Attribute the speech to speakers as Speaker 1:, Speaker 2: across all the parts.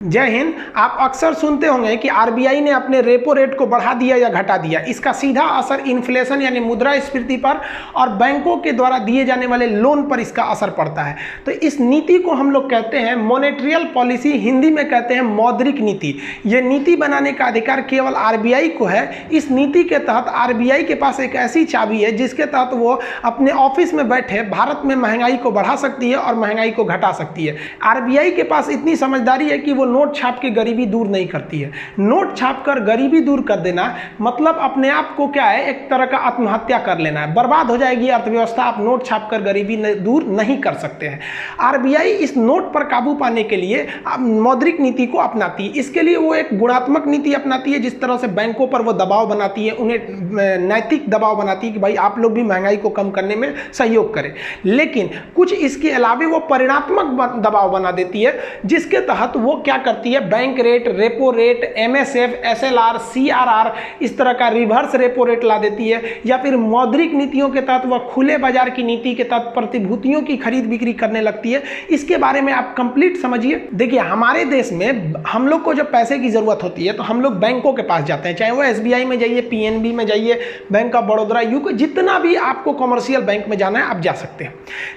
Speaker 1: जय हिंद। आप अक्सर सुनते होंगे कि आरबीआई ने अपने रेपो रेट को बढ़ा दिया या घटा दिया। इसका सीधा असर इन्फ्लेशन यानी मुद्रास्फीति पर और बैंकों के द्वारा दिए जाने वाले लोन पर इसका असर पड़ता है। तो इस नीति को हम लोग कहते हैं मॉनेटरियल पॉलिसी, हिंदी में कहते हैं मौद्रिक नीति। ये नीति बनाने का अधिकार केवल आरबीआई को है। इस नीति के तहत आरबीआई के पास एक ऐसी चाबी है जिसके तहत वो अपने ऑफिस में बैठे भारत में महंगाई को बढ़ा सकती है और महंगाई को घटा सकती है। आरबीआई के पास इतनी समझदारी है कि वो नोट छाप के गरीबी दूर नहीं करती है। नोट छाप कर गरीबी दूर कर देना मतलब अपने आप को क्या है, एक तरह का आत्महत्या कर लेना है। बर्बाद हो जाएगी अर्थव्यवस्था। आप नोट छाप कर गरीबी दूर नहीं कर सकते हैं। आरबीआई इस नोट पर काबू पाने के लिए मौद्रिक नीति को अपनाती है। इसके लिए वो एक गुणात्मक नीति अपनाती है, जिस तरह से बैंकों पर वो दबाव बनाती है, उन्हें नैतिक दबाव बनाती है कि भाई आप लोग भी महंगाई को कम करने में सहयोग करें। लेकिन कुछ इसके अलावा वो परिणात्मक दबाव बना देती है, जिसके तहत वो क्या करती है, bank rate, repo rate, MSF, SLR, CRR, इस तरह का रिवर्स रेपो रेट ला देती है। या फिर मौद्रिक नीतियों के तहत वह खुले बाजार की नीति के तहत प्रतिभूतियों की खरीद बिक्री करने लगती है। इसके बारे में आप कंप्लीट समझिए। देखिए, हमारे देश में हम लोग को जब पैसे की जरूरत होती है तो हम लोग बैंकों के पास जाते हैं, चाहे वो एसबीआई में जाइए, पीएनबी में जाइए, बैंक ऑफ बड़ौदा, यूको, जितना भी आपको कमर्शियल बैंक में जाना है आप जा सकते हैं।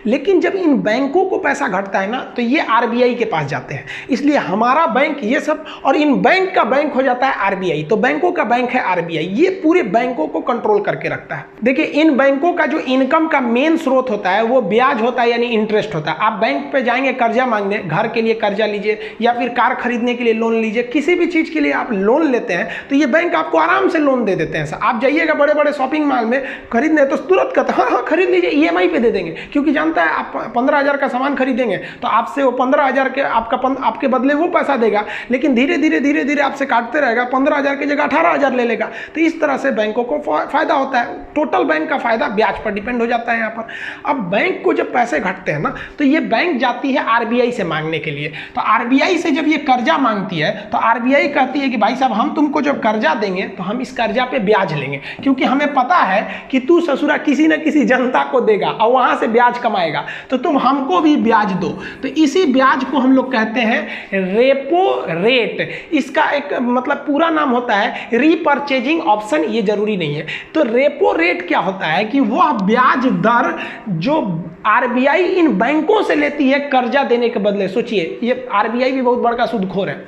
Speaker 1: लेकिन जब इन बैंकों को पैसा घटता है ना, तो ये आरबीआई के पास जाते हैं। इसलिए हमारा बैंक ये सब, और इन बैंक का बैंक हो जाता है आरबीआई। तो बैंकों का बैंक है आरबीआई। ये पूरे बैंकों को कंट्रोल करके रखता है। देखिए, इन बैंकों का जो इनकम का मेन स्रोत होता है वो ब्याज होता है, यानी इंटरेस्ट होता है। आप बैंक पे जाएंगे कर्जा मांगने, घर के लिए कर्जा लीजिए या फिर कार खरीदने के लिए लोन लीजिए, किसी भी चीज के लिए आप लोन लेते हैं तो ये बैंक आपको आराम से लोन दे देते हैं। आप जाइएगा बड़े बड़े शॉपिंग मॉल में खरीदने तो तुरंत कहते हैं हाँ खरीद लीजिए, ईएमआई पे दे देंगे, क्योंकि जानता है आप 15,000 का सामान खरीदेंगे तो आपसे वो 15,000 के आपके बदले वो पैसा देगा, लेकिन धीरे धीरे आपसे काटते रहेगा। 15,000 की जगह 18,000 ले लेगा। तो इस तरह से बैंकों को फायदा होता है। टोटल बैंक का फायदा ब्याज पर डिपेंड हो जाता है यहाँ पर। अब बैंक को जब पैसे घटते हैं ना, तो ये बैंक जाती है आरबीआई से मांगने के लिए। तो आरबीआई से जब ये कर्जा मांगती है तो आरबीआई कहती है कि भाई साहब, हम तुमको जब कर्जा देंगे तो हम इस कर्जा पे ब्याज लेंगे, क्योंकि हमें पता है कि तू ससुरा किसी न किसी जनता को देगा और वहां से ब्याज कमाएगा, तो तुम हमको भी ब्याज दो। तो इसी ब्याज को हम लोग कहते हैं रेपो रेट। इसका एक मतलब पूरा नाम होता है रीपर्चेजिंग ऑप्शन, ये जरूरी नहीं है। तो रेपो रेट क्या होता है कि वह ब्याज दर जो आरबीआई इन बैंकों से लेती है कर्जा देने के बदले। सोचिए, ये आरबीआई भी बहुत बड़ा सूदखोर है।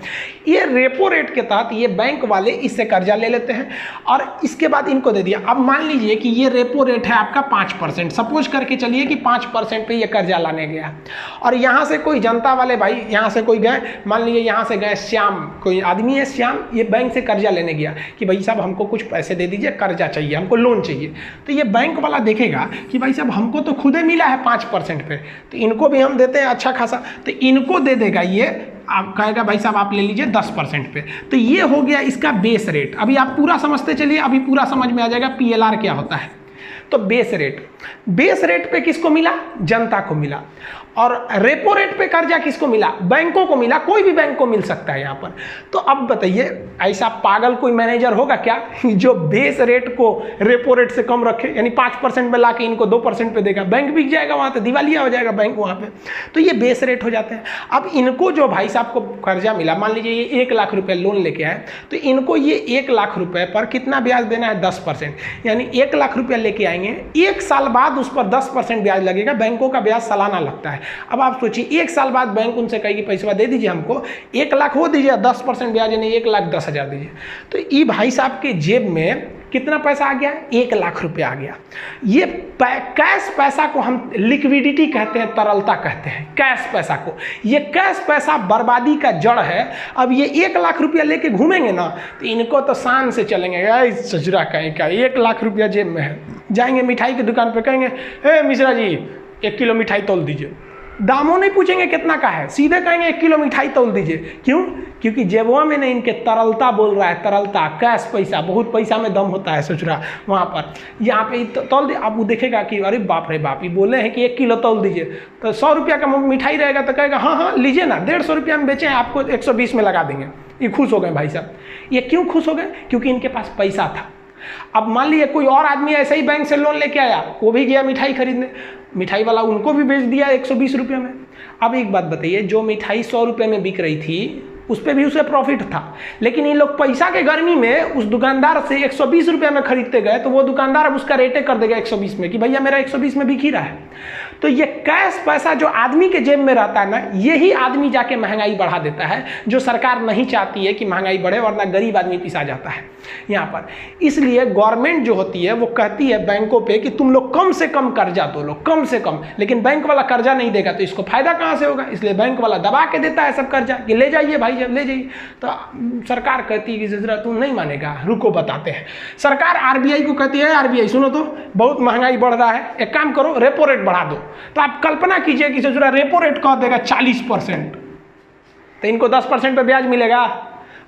Speaker 1: ये रेपो रेट के तहत ये बैंक वाले इससे कर्जा ले लेते हैं और इसके बाद इनको दे दिया। अब मान लीजिए कि ये रेपो रेट है आपका 5%। सपोज करके चलिए कि 5% पे ये कर्जा लाने गया और यहाँ से कोई जनता वाले भाई, यहाँ से कोई गए, मान लीजिए यहाँ से गए श्याम, कोई आदमी है श्याम, ये बैंक से कर्जा लेने गया कि भाई साहब हमको कुछ पैसे दे दीजिए, कर्जा चाहिए, हमको लोन चाहिए। तो ये बैंक वाला देखेगा कि भाई साहब हमको तो खुदे मिला है 5% पे, तो इनको भी हम देते हैं अच्छा खासा, तो इनको दे देगा ये। आप कहेगा भाई साहब आप ले लीजिए 10% पे। तो ये हो गया इसका बेस रेट। अभी आप पूरा समझते चलिए, अभी पूरा समझ में आ जाएगा पीएलआर क्या होता है। तो बेस रेट पे किसको मिला? जनता को मिला। और रेपो रेट पे कर्जा किसको मिला? बैंकों को मिला। कोई भी बैंक को मिल सकता है यहाँ पर। तो अब बताइए, ऐसा पागल कोई मैनेजर होगा क्या जो बेस रेट को रेपो रेट से कम रखे, यानी 5% में ला के इनको 2% पे देगा? बैंक बिक जाएगा, वहाँ पे दिवालिया हो जाएगा बैंक वहाँ पे। तो ये बेस रेट हो जाते हैं। अब इनको जो भाई साहब को कर्जा मिला, मान लीजिए ये 1 लाख रुपये लोन लेके आए, तो इनको ये 1 लाख रुपये पर कितना ब्याज देना है? 10%। यानी 1 लाख रुपया लेके आएंगे, 1 साल बाद उस पर 10% ब्याज लगेगा। बैंकों का ब्याज सालाना लगता है। अब आप सोचिए, 1 साल बाद बैंक उनसे कहेगी पैसा दे दीजिए हमको, 1 लाख वो दीजिए, 10% ब्याज यानी 1,10,000 दीजिए। तो ये भाई साहब के जेब में कितना पैसा आ गया? 1 लाख रुपया आ गया। ये कैश पैसा को हम लिक्विडिटी कहते हैं, तरलता कहते हैं कैश पैसा को। ये कैश पैसा बर्बादी का जड़ है। अब ये 1 लाख रुपया लेके घूमेंगे ना, तो इनको तो शान से चलेंगे, सजरा कहीं का 1 लाख रुपया जेब में है। जाएंगे मिठाई की दुकान पे, कहेंगे हे मिश्रा जी 1 किलो मिठाई तोल दीजिए। दामों नहीं पूछेंगे कितना का है, सीधे कहेंगे 1 किलो मिठाई तोल दीजिए। क्यों? क्योंकि जेबवा में नहीं, इनके तरलता बोल रहा है, तरलता, कैश पैसा, बहुत पैसा में दम होता है सोच रहा वहाँ पर। यहाँ पे तोल दे, अब वो देखेगा कि अरे बाप रे बाप, ये बोले हैं कि 1 किलो तोल दीजिए, तो 100 रुपया का मिठाई रहेगा तो कहेगा हाँ हाँ लीजिए ना, 150 रुपया में बेचें, आपको 120 में लगा देंगे। ये खुश हो गए भाई साहब। ये क्यों खुश हो गए? क्योंकि इनके पास पैसा था। अब मान लीजिए कोई और आदमी ऐसे ही बैंक से लोन लेके आया, वो भी गया मिठाई खरीदने, मिठाई वाला उनको भी बेच दिया 120 रुपये में। अब एक बात बताइए, जो मिठाई 100 रुपये में बिक रही थी उस पर भी उसे प्रॉफिट था। लेकिन इन लोग पैसा के गर्मी में उस दुकानदार से 120 रुपये में खरीदते गए, तो वो दुकानदार अब उसका रेटे कर देगा 120 में कि भैया मेरा 120 में बिक ही रहा है। तो ये कैश पैसा जो आदमी के जेब में रहता है ना, यही आदमी जाके महंगाई बढ़ा देता है, जो सरकार नहीं चाहती है कि महंगाई बढ़े, वरना गरीब आदमी पिसा जाता है यहाँ पर। इसलिए गवर्नमेंट जो होती है वो कहती है बैंकों पे कि तुम लोग कम से कम कर्जा दो, लोग कम से कम, लेकिन बैंक वाला कर्जा नहीं देगा तो इसको फायदा कहाँ से होगा? इसलिए बैंक वाला दबा के देता है सब कर्जा कि ले जाइए भाई, जब ले जाइए। तो सरकार कहती है कि जरा तू नहीं मानेगा, रुको बताते हैं। सरकार आरबीआई को कहती है, आरबीआई सुनो तो बहुत महंगाई बढ़ रहा है, एक काम करो रेपो रेट बढ़ा दो। तो आप कल्पना कीजिए कि जरा रेपो रेट कह देगा 40%, तो इनको 10% पे ब्याज मिलेगा।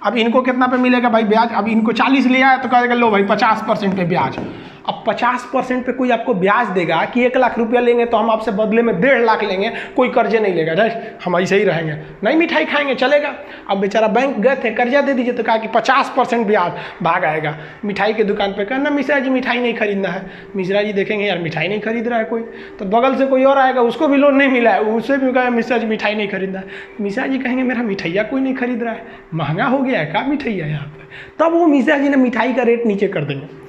Speaker 1: अब इनको कितना पे मिलेगा भाई ब्याज? अब इनको 40 लिया है तो कहेगा लो भाई 50% पे ब्याज। अब 50% पे कोई आपको ब्याज देगा कि 1 लाख रुपया लेंगे तो हम आपसे बदले में 1.5 लाख लेंगे, कोई कर्जे नहीं लेगा, हम ऐसे ही रहेंगे, नहीं मिठाई खाएंगे चलेगा। अब बेचारा बैंक गए थे कर्जा दे दीजिए, तो कहा कि 50% ब्याज, भाग आएगा मिठाई की दुकान पे, कहना मिश्रा जी मिठाई नहीं खरीदना है। मिश्रा जी देखेंगे यार मिठाई नहीं खरीद रहा है कोई, तो बगल से कोई और आएगा, उसको भी लोन नहीं मिला है, उससे भी कहा मिश्रा जी मिठाई नहीं खरीदना है। मिश्रा जी कहेंगे मेरा मिठाइया कोई नहीं खरीद रहा है, महंगा हो गया है क्या मिठाइया यहाँ पर? तब वो मिश्रा जी ने मिठाई का रेट नीचे कर देंगे।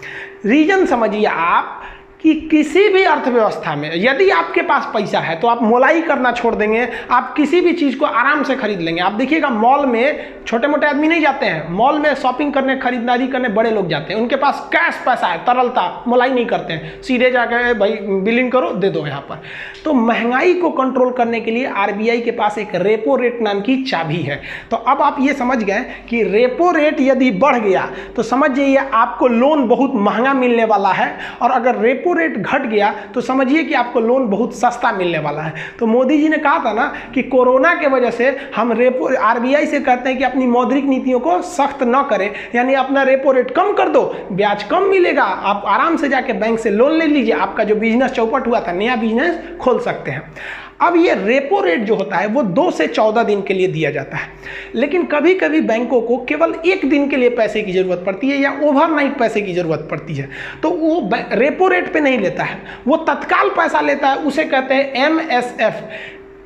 Speaker 1: रीजन समझिए आप कि किसी भी अर्थव्यवस्था में यदि आपके पास पैसा है तो आप मोलाई करना छोड़ देंगे, आप किसी भी चीज़ को आराम से खरीद लेंगे। आप देखिएगा मॉल में छोटे मोटे आदमी नहीं जाते हैं, मॉल में शॉपिंग करने खरीदारी करने बड़े लोग जाते हैं, उनके पास कैश पैसा है, तरलता, मोलाई नहीं करते हैं, सीधे जाकर भाई बिलिंग करो दे दो यहाँ पर। तो महंगाई को कंट्रोल करने के लिए आरबीआई के पास एक रेपो रेट नाम की चाबी है। तो अब आप ये समझ गए कि रेपो रेट यदि बढ़ गया तो समझ जाइए आपको लोन बहुत महंगा मिलने वाला है, और अगर रेपो रेट घट गया तो समझिए कि आपको लोन बहुत सस्ता मिलने वाला है। तो मोदी जी ने कहा था ना कि कोरोना के वजह से हम रेपो, आरबीआई से कहते हैं कि अपनी मौद्रिक नीतियों को सख्त न करें, यानी अपना रेपो रेट कम कर दो, ब्याज कम मिलेगा, आप आराम से जाके बैंक से लोन ले लीजिए, आपका जो बिजनेस चौपट हुआ था नया बिजनेस खोल सकते हैं। अब ये रेपो रेट जो होता है वो 2 से 14 दिन के लिए दिया जाता है, लेकिन कभी कभी बैंकों को केवल 1 दिन के लिए पैसे की जरूरत पड़ती है या ओवरनाइट पैसे की जरूरत पड़ती है, तो वो रेपो रेट पे नहीं लेता है, वो तत्काल पैसा लेता है, उसे कहते हैं MSF,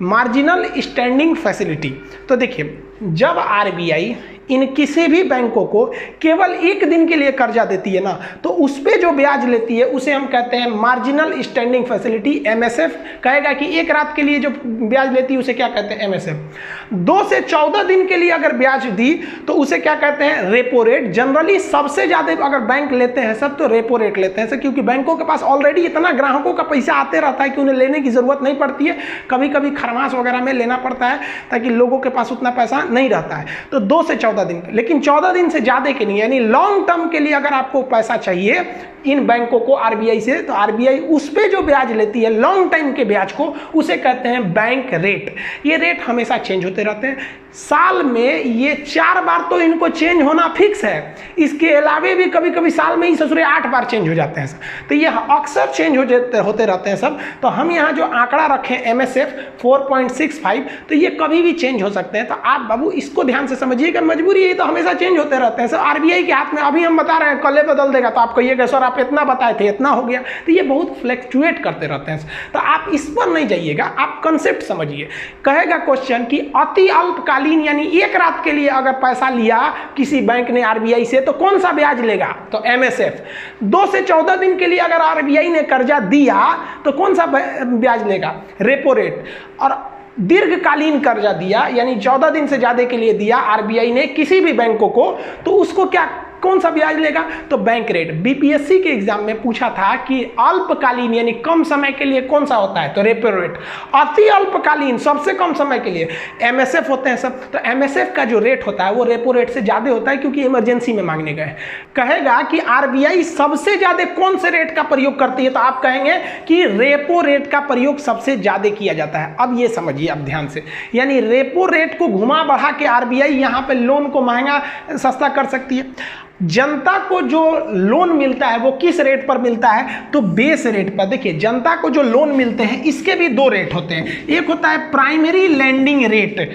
Speaker 1: मार्जिनल स्टैंडिंग फैसिलिटी। तो देखिए जब आरबीआई इन किसी भी बैंकों को केवल 1 दिन के लिए कर्जा देती है ना, तो उस पर जो ब्याज लेती है उसे हम कहते हैं मार्जिनल स्टैंडिंग फैसिलिटी, MSF। कहेगा कि 1 रात के लिए जो ब्याज लेती है उसे क्या कहते हैं? MSF। 2 से 14 दिन के लिए अगर ब्याज दी तो उसे क्या कहते हैं? Repo rate. जनरली सबसे ज़्यादा अगर बैंक लेते हैं सब तो रेपो रेट लेते हैं, क्योंकि बैंकों के पास ऑलरेडी इतना ग्राहकों का पैसा आते रहता है कि उन्हें लेने की ज़रूरत नहीं पड़ती है, कभी कभी खरमास वगैरह में लेना पड़ता है ताकि लोगों के पास उतना पैसा नहीं रहता है। तो 2 से 14 दिन, लेकिन 14 दिन से ज्यादा के नहीं, यानी लॉन्ग टर्म के लिए अगर आपको पैसा चाहिए इन बैंकों को आरबीआई से, तो आरबीआई उस पे जो ब्याज लेती है लॉन्ग टाइम के ब्याज को उसे कहते हैं बैंक रेट। ये रेट हमेशा चेंज होते रहते हैं, साल में ये 4 बार तो इनको चेंज होना फिक्स है, इसके अलावे भी कभी कभी साल में ही ससुरे 8 बार चेंज हो जाते हैं। तो ये अक्सर चेंज होते रहते हैं सब। तो हम यहाँ जो आंकड़ा रखें MSF 4.65, तो ये कभी भी चेंज हो सकते हैं। तो आप बाबू इसको ध्यान से समझिएगा, मजबूरी है तो हमेशा चेंज होते रहते हैं, सब आरबीआई के हाथ में। अभी हम बता रहे हैं कल बदल देगा, तो आप कहिएगा सर आप इतना बताए थे इतना हो गया, तो ये बहुत फ्लैक्चुएट करते रहते हैं। तो आप इस पर नहीं जाइएगा, आप कंसेप्ट समझिए। कहेगा क्वेश्चन कि अति अल्पकालीन यानी 1 रात के लिए अगर पैसा लिया किसी बैंक ने आरबीआई से तो कौन सा ब्याज लेगा? तो MSF। 2 से 14 दिन के लिए अगर आरबीआई ने कर्जा दिया तो कौन सा ब्याज लेगा? Repo rate. और दीर्घकालीन कर्जा दिया यानी 14 दिन से ज्यादा के लिए दिया आरबीआई ने किसी भी बैंकों को, तो उसको क्या कौन सा ब्याज लेगा? तो बैंक रेट। बीपीएससी के एग्जाम में पूछा था कि अल्पकालीन यानी कम समय के लिए कौन सा होता है? तो रेपो रेट। अति अल्पकालीन सबसे कम समय के लिए MSF होते हैं सब। तो MSF का जो रेट होता है वो रेपो रेट से ज्यादा होता है क्योंकि इमरजेंसी में मांगने गए। कहेगा कि आरबीआई सबसे ज्यादा कौन से रेट का प्रयोग करती है? तो आप कहेंगे कि रेपो रेट का प्रयोग सबसे ज्यादा किया जाता है। अब ये समझिए आप ध्यान से, यानी रेपो रेट को घुमा बढ़ा के आरबीआई यहाँ पे लोन को महंगा सस्ता कर सकती है। जनता को जो लोन मिलता है वो किस रेट पर मिलता है? तो बेस रेट पर। देखिए जनता को जो लोन मिलते हैं इसके भी 2 रेट होते हैं, एक होता है primary landing rate,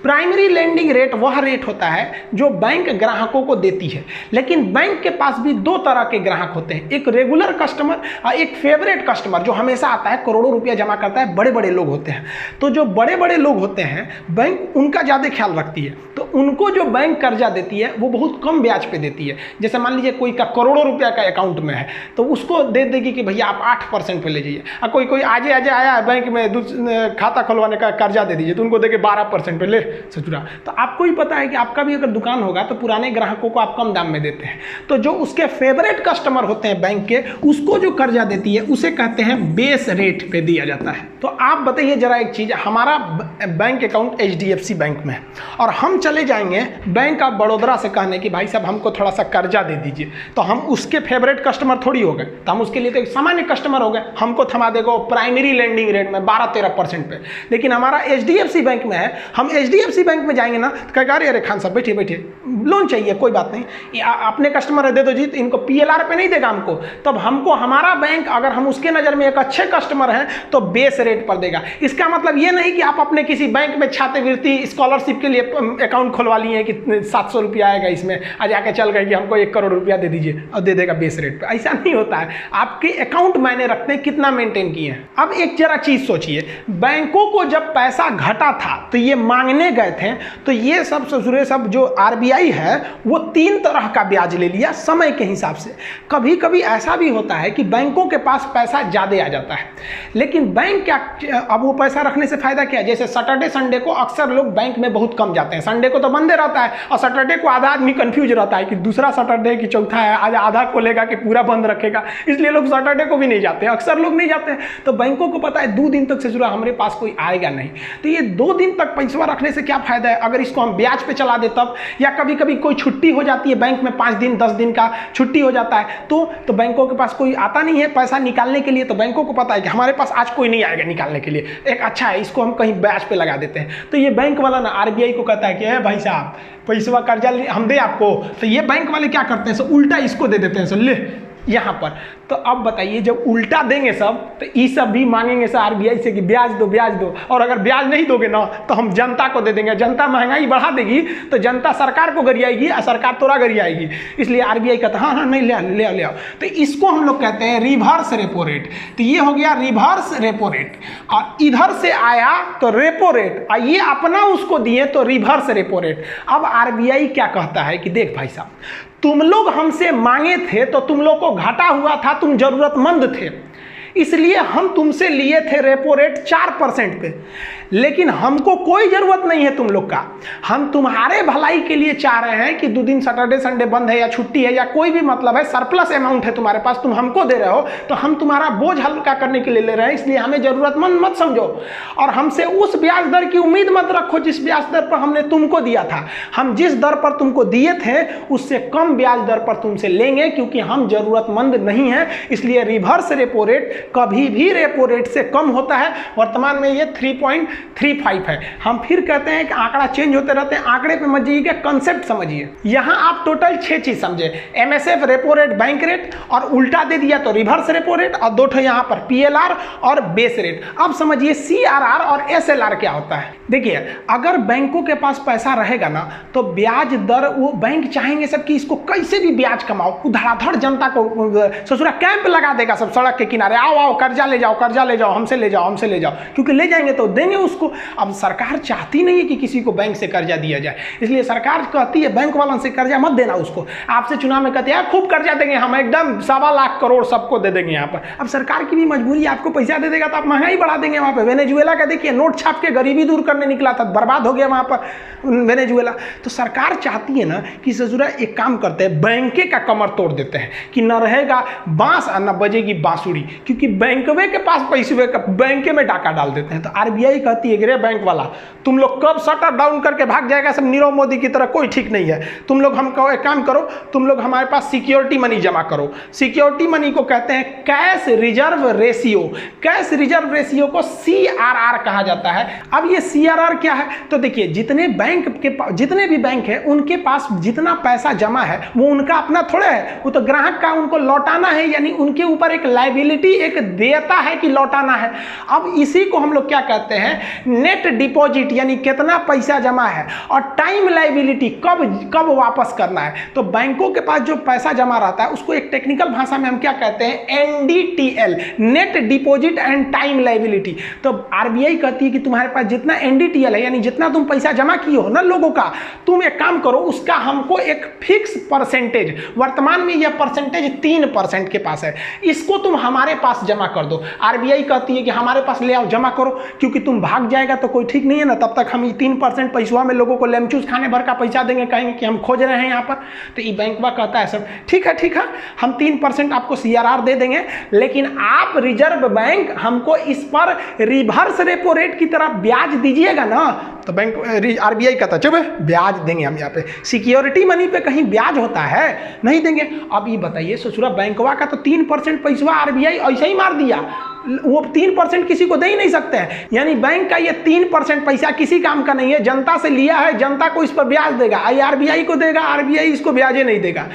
Speaker 1: primary lending rate वह रेट होता है जो बैंक ग्राहकों को देती है, लेकिन बैंक के पास भी दो तरह के ग्राहक होते हैं, एक रेगुलर कस्टमर और एक फेवरेट कस्टमर जो हमेशा आता है, करोड़ों रुपया जमा करता है, बड़े बड़े लोग होते हैं। तो जो बड़े बड़े लोग होते हैं बैंक उनका ज़्यादा ख्याल रखती है, तो उनको जो बैंक कर्जा देती है वो बहुत कम ब्याज पे देती है। जैसे मान लीजिए कोई का करोड़ों रुपया का अकाउंट में है तो उसको दे देगी कि भैया आप 8% पे ले जाइए, और कोई आज आया है बैंक में खाता खुलवाने का कर्जा दे दीजिए तो उनको देके 12% पे ले सचुरा। तो आपको ही पता है कि आपका भी अगर दुकान होगा तो पुराने ग्राहकों को आप कम दाम में देते हैं, तो जो उसके फेवरेट कस्टमर होते हैं बैंक के, उसको जो कर्जा देती है उसे कहते हैं बेस रेट पे दिया जाता है। तो आप बताइए जरा एक चीज़, हमारा बैंक अकाउंट HDFC बैंक में है और हम चले जाएंगे बैंक ऑफ बड़ौदा से कहने कि भाई साहब हमको थोड़ा सा कर्जा दे दीजिए, तो हम उसके फेवरेट कस्टमर थोड़ी हो गए, तो हम उसके लिए तो एक सामान्य कस्टमर हो गए, हमको थमा देगा प्राइमरी लेंडिंग रेट में 12-13% पे। लेकिन हमारा HDFC बैंक में है, हम HDFC बैंक में जाएंगे ना तो कहेगा अरे खान साहब बैठिए बैठिए, लोन चाहिए कोई बात नहीं, अपने कस्टमर है दे दो जी, तो इनको PLR पे नहीं देगा हमको, तब हमको हमारा बैंक अगर हम उसके नज़र में एक अच्छे कस्टमर हैं तो बेस रेट पर देगा। इसका मतलब ये नहीं कि आप अपने किसी बैंक में छात्रवृत्ति स्कॉलरशिप के लिए अकाउंट खुलवा लिए कि 700 रुपया आएगा इसमें, आज आके चल गए कि हमको 1 करोड़ रुपया दे दीजिए और दे देगा बेस रेट पे, ऐसा नहीं होता है। आपके अकाउंट मायने रखते हैं कितना मेंटेन किए हैं। अब एक जरा चीज सोचिए, बैंकों को जब पैसा घटा था तो ये मांगने गए थे, तो ये सब ससुरे सब जो RBI है वो 3 तरह का ब्याज ले लिया समय के हिसाब से। कभी कभी ऐसा भी होता है कि बैंकों के पास पैसा ज्यादा आ जाता है, लेकिन बैंक क्या, अब वो पैसा रखने से फायदा क्या है, जैसे सैटरडे संडे को अक्सर लोग बैंक में बहुत कम जाते हैं, संडे को तो बंदे रहता है और सैटरडे को आधा आदमी कंफ्यूज रहता है कि दूसरा सैटरडे कि चौथा है, आज आधा खोलेगा कि पूरा बंद रखेगा, इसलिए लोग सैटरडे को भी नहीं जाते हैं, अक्सर लोग नहीं जाते हैं। तो बैंकों को पता है 2 दिन तक से जुड़ा हमारे पास कोई आएगा नहीं, तो ये 2 दिन तक पैसा रखने से क्या फायदा है अगर इसको हम ब्याज पे चला दे तब, या कभी कभी कोई छुट्टी हो जाती है बैंक में, 5 दिन 10 दिन का छुट्टी हो जाता है, तो बैंकों के पास कोई आता नहीं है पैसा निकालने के लिए, तो बैंकों को पता है कि हमारे पास आज कोई नहीं आएगा निकालने के लिए, एक अच्छा है इसको हम कहीं ब्याज पे लगा देते हैं। तो ये बैंक वाला ना RBI को कहता है कि भाई साहब पैसा कर्जा हम दे आपको, तो ये बैंक वाले क्या करते हैं, सो उल्टा इसको दे देते हैं, सो ले यहाँ पर। तो अब बताइए जब उल्टा देंगे सब तो ये सब भी मांगेंगे सर RBI से कि ब्याज दो, और अगर ब्याज नहीं दोगे ना तो हम जनता को दे देंगे, जनता महंगाई बढ़ा देगी तो जनता सरकार को गरियाएगी और सरकार तोरा गरियाएगी, इसलिए RBI कहता हाँ नहीं ले आओ। तो इसको हम लोग कहते हैं रिवर्स रेपो रेट। तो ये हो गया रिवर्स रेपो रेट, और इधर से आया तो रेपो रेट, और ये अपना उसको दिए तो रिवर्स रेपो रेट। अब RBI क्या कहता है कि देख भाई साहब तुम लोग हमसे मांगे थे तो तुम लोग को घाटा हुआ था, तुम जरूरतमंद थे, इसलिए हम तुमसे लिए थे रेपो रेट 4% पे, लेकिन हमको कोई ज़रूरत नहीं है तुम लोग का, हम तुम्हारे भलाई के लिए चाह रहे हैं कि 2 दिन सैटरडे संडे बंद है या छुट्टी है या कोई भी मतलब है, सरप्लस अमाउंट है तुम्हारे पास, तुम हमको दे रहे हो तो हम तुम्हारा बोझ हल्का करने के लिए ले रहे हैं, इसलिए हमें ज़रूरतमंद मत समझो और हमसे उस ब्याज दर की उम्मीद मत रखो जिस ब्याज दर पर हमने तुमको दिया था। हम जिस दर पर तुमको दिए थे उससे कम ब्याज दर पर तुमसे लेंगे, क्योंकि हम ज़रूरतमंद नहीं हैं, इसलिए रिवर्स रेपो रेट कभी भी रेपो रेट से कम होता है। वर्तमान में ये 3.35 है। हम फिर कहते हैं कि आंकड़ा चेंज होते रहते हैं, आंकड़े पे मत जाइए, कंसेप्ट समझिए। यहां आप टोटल 6 चीज समझे, MSF repo rate bank rate, और उल्टा दे दिया तो रिवर्स रेपो रेट, और 2 ठो यहां पर PLR और बेस रेट। अब समझिए CRR और SLR क्या होता है। देखिए अगर बैंकों के पास पैसा रहेगा ना तो ब्याज दर, वो बैंक चाहेंगे सब कि इसको कैसे भी ब्याज कमाओ, धड़ाधड़ जनता को ससुरा कैंप लगा देगा सब सड़क के किनारे, आओ कर्जा ले जाओ, हमसे ले जाओ, क्योंकि ले जाएंगे तो देंगे उसको। अब सरकार चाहती नहीं है कि किसी को बैंक से कर्जा दिया जाए, इसलिए सरकार कहती है बैंक वालों से कर्जा मत देना उसको। आपसे चुनाव में कहते हैं खूब कर्जा देंगे हम, एकदम 1.25 लाख करोड़ सबको दे देंगे यहाँ पर। अब सरकार की भी मजबूरी, आपको पैसा दे देगा तो आप महंगाई बढ़ा देंगे वहाँ पर। वेनेजुएला का देखिए नोट छाप के गरीबी दूर करने निकला था, बर्बाद हो गया वहाँ पर वेनेजुएला। तो सरकार चाहती है ना कि ससुरा एक काम करते हैं, बैंके का कमर तोड़ देते हैं कि न रहेगा बांस और न बजेगी बांसुरी, क्योंकि बैंकवे के पास पैसे का बैंके में डाका डाल देते हैं। तो RBI कहती है कि रे बैंक वाला तुम लोग कब शटर डाउन करके भाग जाएगा सब नीरव मोदी की तरह, कोई ठीक नहीं है। तुम लोग हमको एक काम करो, तुम लोग हमारे पास सिक्योरिटी मनी जमा करो। सिक्योरिटी मनी को कहते हैं cash reserve ratio. Cash reserve ratio को CRR कहा जाता है। अब ये CRR क्या है, तो देखिए जितने भी बैंक है उनके पास जितना पैसा जमा है वो उनका अपना थोड़ा है, वो तो ग्राहक का, उनको लौटाना है, यानी उनके ऊपर एक लायबिलिटी, एक देयता है कि लौटाना है। अब इसी को हम लोग क्या कहते हैं, नेट डिपॉजिट, यानी कितना पैसा जमा है, और टाइम लायबिलिटी, कब वापस करना है। तो बैंकों के पास जो पैसा जमा रहता है उसको एक टेक्निकल भाषा में हम क्या कहते हैं, NDTL, net deposit and time liability. तो आरबीआई कहती है कि तुम्हारे पास जितना NDTL है, यानी जितना तुम पैसा जमा किए हो ना लोगों का, तुम एक काम करो, उसका हमको एक फिक्स परसेंटेज, वर्तमान में यह परसेंटेज 3% के पास है, इसको तुम हमारे पास जमा कर दो। आरबीआई कहती है कि हमारे पास ले आओ, जमा करो, क्योंकि तुम भाग जाएगा तो कोई ठीक नहीं है ना, तब तक हम 3% पैसा में लोगों को लेमचूस खाने भर का पैसा देंगे, कहेंगे कि हम खोज रहे हैं यहाँ पर। तो ये बैंकवा कहता है सब ठीक है, हम 3% आपको CRR दे देंगे, लेकिन आप रिजर्व बैंक हमको इस पर रिवर्स रेपो रेट की तरह ब्याज दीजिएगा ना। तो बैंक आरबीआई कहता है चुप, ब्याज देंगे हम यहाँ पे, सिक्योरिटी मनी पे कहीं ब्याज होता है, नहीं देंगे। अब ये बताइए ससुरा, बैंकवा का तो 3% पैसा आरबीआई ऐसे ही मार दिया, वो 3% किसी को दे ही नहीं सकते हैं, यानी बैंक का ये 3% पैसा किसी काम का नहीं है, जनता से लिया है, जनता को इस पर ब्याज देगा, आरबीआई को देगा, आरबीआई इसको ब्याज नहीं देगा।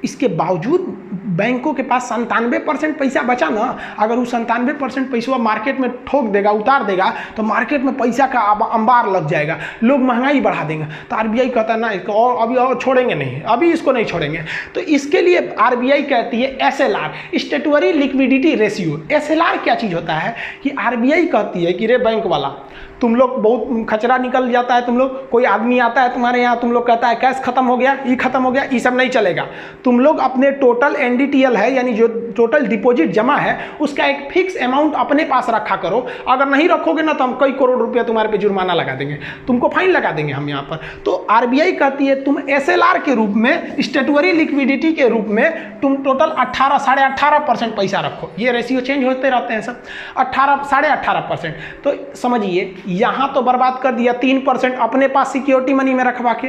Speaker 1: इसके बावजूद बैंकों के पास 97% पैसा बचा ना, अगर वो 97% पैसा मार्केट में ठोक देगा, उतार देगा, तो मार्केट में पैसा का अंबार लग जाएगा, लोग महंगाई बढ़ा देंगे। तो आरबीआई कहता है ना इसको और अभी और छोड़ेंगे नहीं, अभी इसको नहीं छोड़ेंगे। तो इसके लिए आरबीआई कहती है SLR, स्टेटुअरी लिक्विडिटी रेशियो। SLR क्या चीज़ होता है कि आरबीआई कहती है कि रे बैंक वाला, तुम लोग बहुत खचरा निकल जाता है, तुम लोग कोई आदमी आता है तुम्हारे यहाँ, तुम लोग कहता है कैश खत्म हो गया, ये खत्म हो गया, ये सब नहीं चलेगा। तुम लोग अपने टोटल NDTL है, यानी जो टोटल डिपॉजिट जमा है, उसका एक फिक्स अमाउंट अपने पास रखा करो, अगर नहीं रखोगे ना तो हम कई करोड़ रुपया तुम्हारे पे जुर्माना लगा देंगे, तुमको फाइन लगा देंगे हम यहाँ पर। तो आरबीआई कहती है तुम SLR के रूप में, स्टेटुअरी लिक्विडिटी के रूप में तुम टोटल 18-18.5% पैसा रखो। ये रेशियो चेंज होते रहते हैं सब, 18-18.5%। तो समझिए यहाँ तो बर्बाद कर दिया, 3% अपने पास सिक्योरिटी मनी में रखवा के,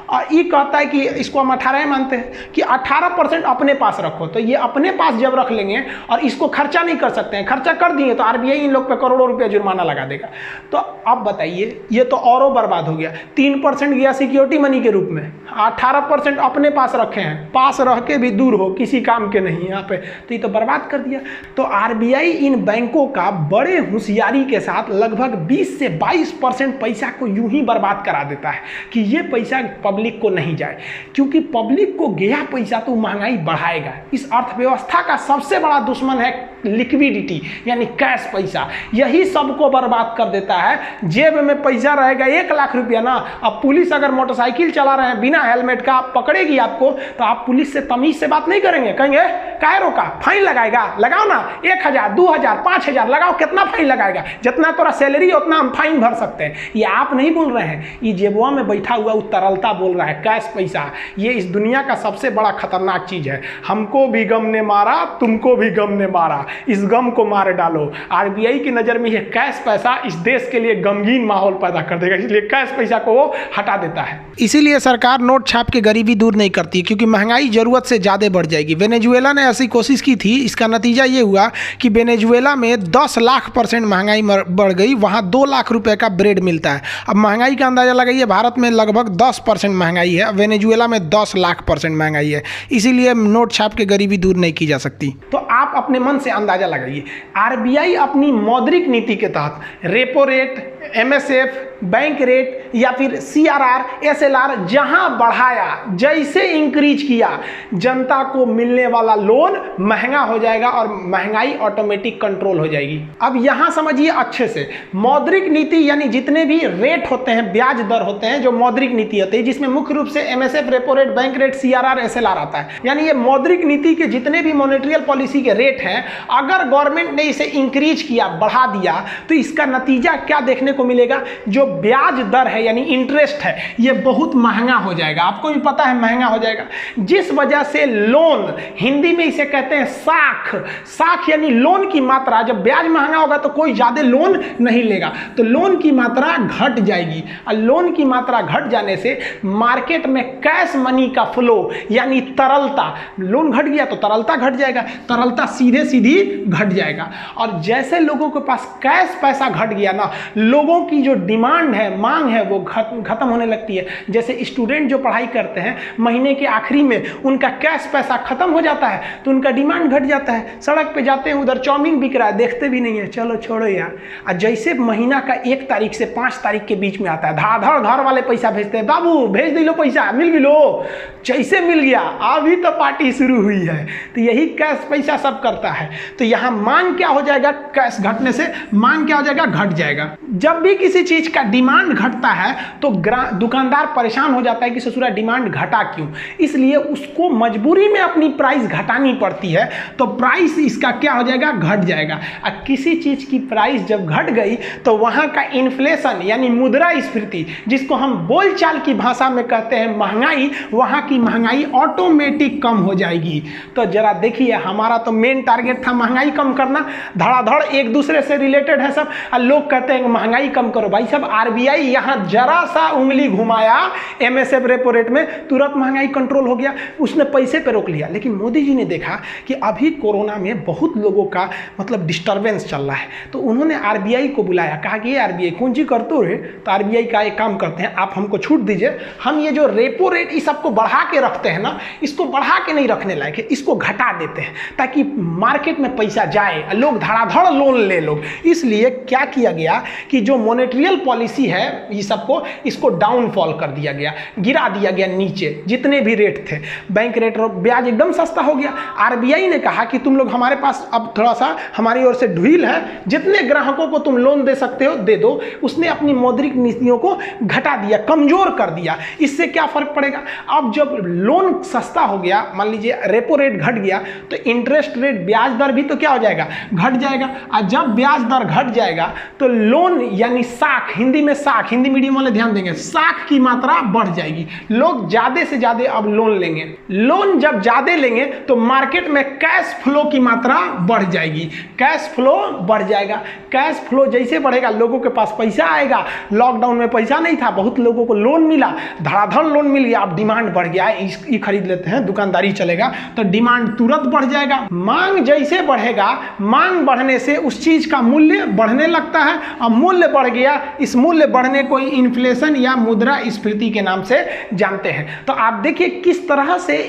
Speaker 1: और ये कहता है कि इसको हम 18 मानते हैं कि 18% अपने पास रखो। तो ये अपने पास जब रख लेंगे और इसको खर्चा नहीं कर सकते हैं, खर्चा कर दिए तो आरबीआई इन लोग पे करोड़ों रुपया जुर्माना लगा देगा। तो अब बताइए, ये तो औरों बर्बाद हो गया। 3% गया सिक्योरिटी मनी के रूप में, 18% अपने पास रखे हैं, पास रह के भी दूर हो, किसी काम के नहीं यहाँ पे, तो ये तो बर्बाद कर दिया। तो आरबीआई इन बैंकों का बड़े होशियारी के साथ लगभग 20 से 22% पैसा को यूं ही बर्बाद करा देता है कि ये पैसा पब्लिक को नहीं जाए, क्योंकि पब्लिक को गया पैसा तो महंगाई बढ़ाएगा। इस अर्थव्यवस्था का सबसे बड़ा दुश्मन है लिक्विडिटी, यानी कैश पैसा, यही सबको बर्बाद कर देता है। जेब में पैसा रहेगा 1 लाख रुपया ना, अब पुलिस अगर मोटरसाइकिल चला रहे हैं बिना हेलमेट का पकड़ेगी आपको, तो आप पुलिस से तमीज से बात नहीं करेंगे, कहेंगे काहे रोका, फाइन लगाएगा, लगाओ ना, 1000, 2000, 5000 लगाओ, कितना फाइन लगाएगा, जितना तोरा सैलरी उतना हम फाइन भर सकते हैं। ये आप नहीं बोल रहे हैं, ये जेबुआ में बैठा हुआ तरलता बोल रहा है, कैश पैसा। ये इस दुनिया का सबसे बड़ा खतरनाक चीज है। हमको भी गम ने मारा, तुमको भी गम ने मारा, इस गम को मार डालो। आरबीआई की नजर में ये कैश पैसा इस देश के लिए गमगीन माहौल पैदा कर देगा, इसलिए कैश पैसा को वो हटा देता है। इसीलिए सरकार नोट छाप के गरीबी दूर नहीं करती, क्योंकि महंगाई जरूरत से ज्यादा बढ़ जाएगी। वेनेजुएला ने ऐसी कोशिश की थी, इसका नतीजा ये हुआ कि वेनेजुएला में 10 लाख% महंगाई बढ़ गई, वहाँ 2 लाख रुपए का ब्रेड मिलता है। अब महंगाई का अंदाजा लगाइए, भारत में लगभग 10% महंगाई है, वेनेजुएला में 10 लाख% महंगाई है। इसीलिए नोट छाप के गरीबी दूर नहीं की जा सकती। तो आप अपने मन से अंदाजा लगाइए, आरबीआई अपनी मौद्रिक नीति के तहत repo rate, MSF, bank rate या फिर CRR, SLR जहां बढ़ाया, जैसे इंक्रीज किया, जनता को मिलने वाला लोन महंगा हो जाएगा और महंगाई ऑटोमेटिक कंट्रोल हो जाएगी। अब यहां समझिए अच्छे से, मौद्रिक नीति यानी जितने भी रेट होते हैं, ब्याज दर होते हैं, जो मौद्रिक नीति होती है, जिसमें मुख्य रूप से MSF, repo rate, bank rate, CRR, SLR आता है। यानी ये मौद्रिक नीति के जितने भी मॉनेटरी पॉलिसी के रेट हैं, अगर गवर्नमेंट ने इसे इंक्रीज किया, बढ़ा दिया, तो इसका नतीजा क्या देखने को मिलेगा, जो ब्याज दर है यानी इंटरेस्ट है, ये बहुत महंगा हो जाएगा। आपको भी पता है महंगा हो जाएगा, जिस वजह से लोन, हिंदी में इसे कहते हैं साख, साख यानी लोन की मात्रा, जब ब्याज महंगा होगा तो कोई ज्यादा लोन नहीं लेगा, तो तो लोन की मात्रा घट जाएगी, और लोन की मात्रा घट जाने से मार्केट में कैश मनी का फ्लो यानी तरलता, लोन घट गया तो तरलता घट जाएगा, तरलता सीधे सीधी घट जाएगा। और जैसे लोगों के पास कैश पैसा घट गया ना, लोगों की जो डिमांड है, मांग है, वो खत्म होने लगती है। जैसे स्टूडेंट जो पढ़ाई करते हैं, महीने के आखिरी में उनका कैश पैसा खत्म हो जाता है तो उनका डिमांड घट जाता है। सड़क पे जाते हैं, उधर चाउमीन बिक रहा है, देखते भी नहीं है, चलो छोड़ो यार। और जैसे महीना का 1 तारीख से 5 तारीख के बीच में आता है, धाधड़ घर वाले पैसा भेजते हैं, बाबू भेज दिलो पैसा, मिल भी लो। जैसे मिल गया, अभी तो पार्टी शुरू हुई है। तो यही कैश पैसा सब करता है। तो यहाँ मांग क्या हो जाएगा, कैश घटने से मांग क्या हो जाएगा, घट जाएगा। जब भी किसी चीज का डिमांड घटता है तो दुकानदार परेशान हो जाता है कि ससुरा डिमांड घटा क्यों, इसलिए उसको मजबूरी में अपनी प्राइस घटानी पड़ती है। तो प्राइस इसका क्या हो जाएगा, घट जाएगा। और किसी चीज की प्राइस जब घट गई तो वहां का इन्फ्लेशन यानी मुद्रास्फीति, जिसको हम बोलचाल की भाषा में कहते हैं महंगाई, वहां की महंगाई ऑटोमेटिक कम हो जाएगी। तो जरा देखिए, हमारा तो मेन टारगेट था महंगाई कम करना, धड़ाधड़ एक दूसरे से रिलेटेड है सब, और लोग कहते हैं महंगाई कम करो। भाई साहब, आरबीआई यहां जरा सा उंगली घुमाया एमएसएफ रेपो रेट में, तुरंत महंगाई कंट्रोल हो गया, उसने पैसे पे रोक लिया। लेकिन मोदी जी ने देखा कि अभी कोरोना में बहुत लोगों का मतलब डिस्टर्बेंस चल रहा है, तो उन्होंने आरबीआई को बुलाया, कहा कि ये आरबीआई कौन जी करते हो रे, तो आरबीआई का एक काम करते हैं, आप हमको छूट दीजिए, हम ये जो रेपो रेट इस सबको बढ़ा के रखते हैं ना, इसको बढ़ा के नहीं रखने लायक है, इसको घटा देते हैं ताकि मार्केट में पैसा जाए, लोग धड़ाधड़ लोन ले लो। इसलिए क्या किया गया कि जो मॉनेटरियल पॉलिसी है ये सबको, इसको डाउनफॉल कर दिया गया, गिरा दिया गया नीचे, जितने भी रेट थे, बैंक रेट और ब्याज एकदम सस्ता हो गया। आरबीआई ने कहा कि तुम लोग हमारे पास अब थोड़ा सा हमारी ओर से ढील है, जितने ग्राहकों को तुम लोन दे सकते हो दे दो। उसने अपनी मौद्रिक नीतियों को घटा दिया, कमजोर कर दिया। इससे क्या फर्क पड़ेगा, अब जब लोन सस्ता हो गया, मान लीजिए रेपो रेट घट गया, तो इंटरेस्ट रेट ब्याज दर भी तो क्या हो जाएगा, घट जाएगा। और जब ब्याज दर घट जाएगा तो लोन यानी साख, हिंदी में साख, हिंदी मीडियम वाले ध्यान देंगे, साख की मात्रा बढ़ जाएगी, लोग ज्यादा से ज्यादा अब लोन लेंगे। लोन जब ज्यादा लेंगे तो मार्केट में कैश फ्लो की मात्रा बढ़ जाएगी, कैश फ्लो बढ़ जाएगा। कैश फ्लो जैसे बढ़ेगा, लोगों के पास पैसा आएगा। लॉकडाउन में पैसा नहीं था, बहुत लोगों को लोन मिला, धड़ाधड़ लोन मिल गया, अब डिमांड बढ़ गया, ये खरीद लेते हैं, दुकानदारी चलेगा, तो डिमांड तुरंत बढ़ जाएगा। मांग जैसे बढ़ेगा, मांग बढ़ने से उस चीज का मूल्य बढ़ने लगता है, और मूल्य बढ़ गया, इस मूल्य बढ़ने को इन्फ्लेशन या मुद्रास्फीति के नाम से जानते हैं। तो आप देखिए किस तरह से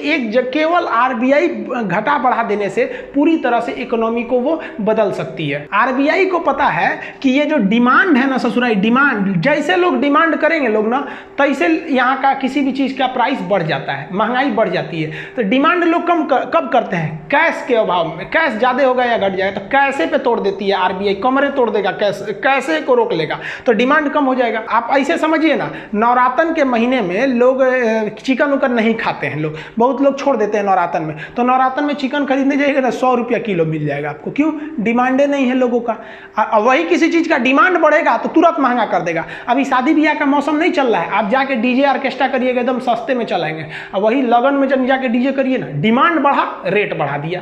Speaker 1: केवल आरबीआई घटा बढ़ा देने से पूरी तरह से इकोनॉमी को वो बदल सकती है। आरबीआई को पता है कि ये जो डिमांड है ना ससुराई, डिमांड जैसे लोग डिमांड करेंगे लोग ना, तैसे यहाँ का किसी भी चीज का प्राइस बढ़ जाता है, महंगाई बढ़ जाती है। तो डिमांड लोग कब करते हैं, कैश के अभाव में। कैश ज्यादा होगा या घट जाएगा तो कैसे पे तोड़ देती है आरबीआई, कमरे तोड़ देगा, कैसे को रोक लेगा, तो डिमांड कम हो जाएगा। आप ऐसे समझिए ना, नवरातन के महीने में लोग चिकन उकन नहीं खाते हैं, लोग बहुत लोग छोड़ देते हैं नवरातन में, तो नवरातन में चिकन खरीदने जाइएगा ना 100 रुपया किलो मिल जाएगा आपको। क्यों, डिमांडे नहीं है लोगों का। वही किसी चीज का डिमांड बढ़ेगा तो तुरंत महंगा कर देगा। अभी शादी ब्याह का मौसम नहीं चल रहा है, आप जाके डीजे ऑर्केस्ट्रा करिएगा, एकदम सस्ते में चलाएंगे। वही लगन में जब जाके डीजे करिए ना, डिमांड बढ़ा, रेट बढ़ा दिया।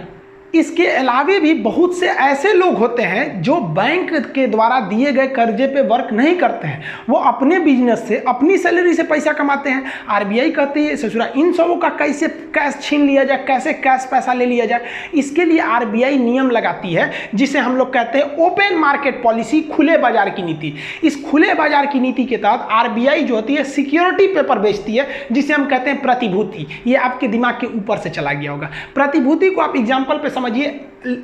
Speaker 1: इसके अलावे भी बहुत से ऐसे लोग होते हैं जो बैंक के द्वारा दिए गए कर्जे पे वर्क नहीं करते हैं, वो अपने बिजनेस से, अपनी सैलरी से पैसा कमाते हैं। आरबीआई कहती है ससुरा इन सबों का कैसे कैश छीन लिया जाए, कैसे कैश पैसा ले लिया जाए। इसके लिए आरबीआई नियम लगाती है जिसे हम लोग कहते हैं ओपन मार्केट पॉलिसी, खुले बाजार की नीति। इस खुले बाजार की नीति के तहत आरबीआई जो होती है सिक्योरिटी पेपर बेचती है, जिसे हम कहते हैं प्रतिभूति। ये आपके दिमाग के ऊपर से चला गया होगा। प्रतिभूति को आप एग्जाम्पल पे समझिए,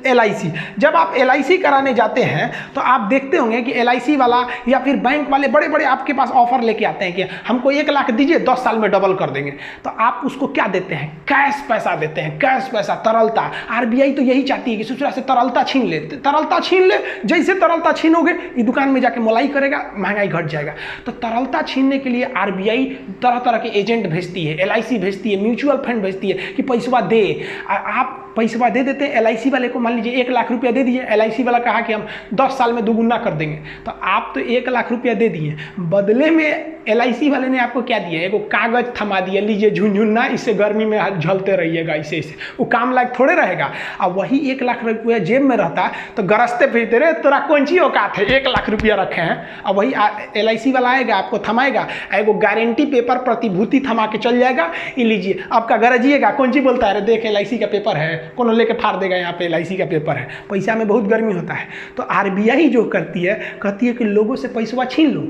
Speaker 1: एलआईसी। जब आप एलआईसी कराने जाते हैं तो आप देखते होंगे कि एलआईसी वाला या फिर बैंक वाले बड़े बड़े आपके पास ऑफर लेके आते हैं कि हमको 1 लाख दीजिए, 10 साल में डबल कर देंगे। तो आप उसको क्या देते हैं, कैश पैसा देते हैं, कैश पैसा, तरलता। आरबीआई तो यही चाहती है कि ससुरा से तरलता छीन ले, तरलता छीन ले। जैसे तरलता छीनोगे, ये दुकान में जाके मलाई करेगा, महंगाई घट जाएगा। तो तरलता छीनने के लिए आरबीआई तरह तरह के एजेंट भेजती है, एलआईसी भेजती है, म्यूचुअल फंड भेजती है कि पैसा दे। आप पैसा दे देते हैं एलआईसी वाले को, मान लीजिए 1 लाख रुपया दे दिए, एलआईसी वाला कहा कि हम 10 साल में 2 गुना कर देंगे, तो आप तो 1 लाख रुपया दे दिए, बदले में LIC वाले ने आपको क्या दिया, एगो कागज थमा दिया, लीजिए झुनझुना, इससे गर्मी में झलते रहिएगा, इसे वो काम लायक थोड़े रहेगा। अब वही 1 लाख रुपया जेब में रहता तो गरजते फिरते रहे, तोरा कौन सी औकात है 1 लाख रुपया रखे हैं। अब वही LIC वाला आएगा, आपको थमाएगा, एगो गारंटी पेपर प्रतिभूति थमा के चल जाएगा, ये लीजिए आपका गरजिएगा, कौन सी बोलता है, देख LIC का पेपर है, कौन लेके फाड़ देगा, यहाँ पे LIC का पेपर है। पैसा में बहुत गर्मी होता है, तो RBI जो करती है, कहती है कि लोगों से पैसा छीन लो,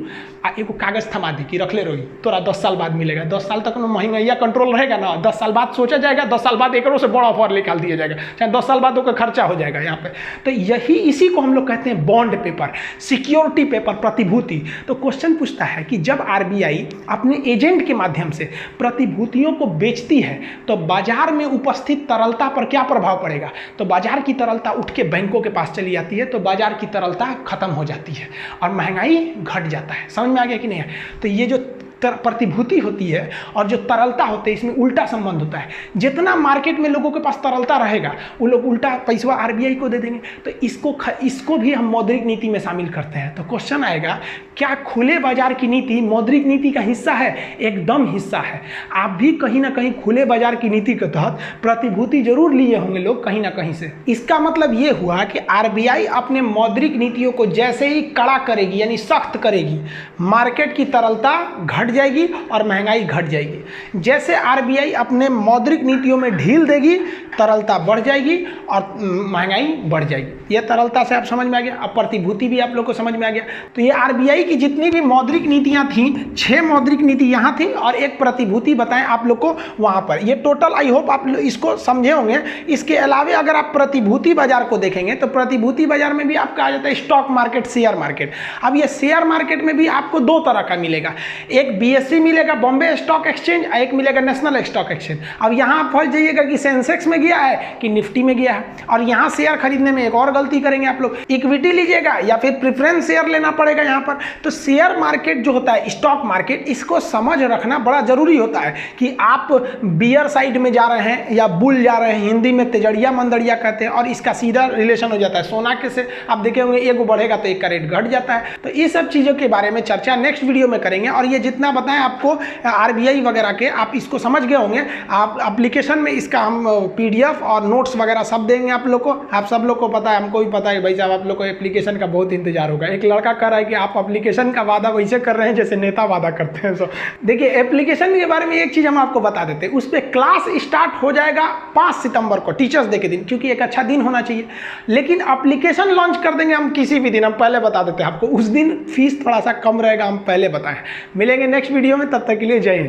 Speaker 1: एगो कागज थमा दी कि रख ले रोई, तोरा 10 साल बाद मिलेगा। 10 साल तक महंगाई कंट्रोल रहेगा ना, 10 साल बाद सोचा जाएगा, 10 साल बाद एकरों से बड़ा ऑफर निकाल दिया जाएगा, चाहे 10 साल बाद उसका खर्चा हो जाएगा यहाँ पे। तो यही इसी को हम लोग कहते हैं बॉन्ड पेपर, सिक्योरिटी पेपर, प्रतिभूति। तो क्वेश्चन पूछता है कि जब RBI अपने एजेंट के माध्यम से प्रतिभूतियों को बेचती है तो बाजार में उपस्थित तरलता पर क्या प्रभाव पड़ेगा। तो बाजार की तरलता उठ के बैंकों के पास चली जाती है, तो बाजार की तरलता खत्म हो जाती है और महंगाई घट जाता है। समझ में आ गया कि नहीं है। तो ये जो प्रतिभूति होती है और जो तरलता होती है, इसमें उल्टा संबंध होता है। जितना मार्केट में लोगों के पास तरलता रहेगा, वो लोग उल्टा पैसा RBI को दे देंगे। तो इसको भी हम मौद्रिक नीति में शामिल करते हैं। तो क्वेश्चन आएगा, क्या खुले बाजार की नीति मौद्रिक नीति का हिस्सा है? एकदम हिस्सा है। आप भी कहीं ना कहीं खुले बाजार की नीति के तहत प्रतिभूति जरूर लिए होंगे लोग कहीं ना कहीं से। इसका मतलब ये हुआ कि RBI अपने मौद्रिक नीतियों को जैसे ही कड़ा करेगी, यानी सख्त करेगी, मार्केट की तरलता घट जाएगी और महंगाई घट जाएगी। जैसे RBI अपने मौद्रिक नीतियों में ढील देगी, तरलता बढ़ जाएगी और महंगाई बढ़ जाएगी। यह तरलता से आप समझ में आ गया। अब प्रतिभूति भी आप लोग को समझ में आ गया। तो ये RBI की जितनी भी मौद्रिक नीतियां थी, 6 मौद्रिक नीति यहाँ थी और एक प्रतिभूति बताएं आप लोग को वहाँ पर। ये टोटल आई होप आप लोग इसको समझे होंगे। इसके अलावा अगर आप प्रतिभूति बाजार को देखेंगे तो प्रतिभूति बाजार में भी आपका आ जाता है स्टॉक मार्केट, शेयर मार्केट। अब ये शेयर मार्केट में भी आपको 2 तरह का मिलेगा, एक BSE मिलेगा, बॉम्बे स्टॉक एक्सचेंज, एक मिलेगा नेशनल स्टॉक एक्सचेंज। अब यहाँ आप फंस जाइएगा कि सेंसेक्स में गया है कि निफ्टी में गया है। और यहाँ शेयर खरीदने में एक और गलती करेंगे आप लोग, इक्विटी लीजिएगा या फिर प्रेफरेंस शेयर लेना पड़ेगा यहाँ पर। तो शेयर मार्केट जो होता है, स्टॉक मार्केट, इसको समझ रखना बड़ा जरूरी होता है कि आप बियर साइड में जा रहे हैं या बुल जा रहे हैं। हिंदी में तेजड़िया मंदड़िया कहते हैं और इसका सीधा रिलेशन हो जाता है सोना के से। आप देखे होंगे एक बढ़ेगा तो एक का रेट घट जाता है। तो ये सब चीज़ों के बारे में चर्चा नेक्स्ट वीडियो में करेंगे। और ये जितना बताएं आपको RBI वगैरह के, आप इसको समझ गए होंगे। आप एप्लीकेशन में इसका हम PDF और नोट्स वगैरह सब देंगे आप लोग को। आप सब लोग को पता है, हमको भी पता है भाई साहब, आप लोग को एप्लीकेशन का बहुत इंतजार होगा। एक लड़का कह रहा है कि आप एप्लीकेशन का वादा वैसे कर रहे हैं जैसे नेता वादा करते हैं। सो देखिए, एप्लीकेशन के बारे में एक चीज़ हम आपको बता देते हैं, उस पर क्लास स्टार्ट हो जाएगा 5 सितंबर को, टीचर्स डे के दिन, क्योंकि एक अच्छा दिन होना चाहिए। लेकिन एप्लीकेशन लॉन्च कर देंगे हम किसी भी दिन, हम पहले बता देते हैं आपको। उस दिन फीस थोड़ा सा कम रहेगा, हम पहले बताएं। मिलेंगे नेक्स्ट वीडियो में, तब तक के लिए जय हिंद।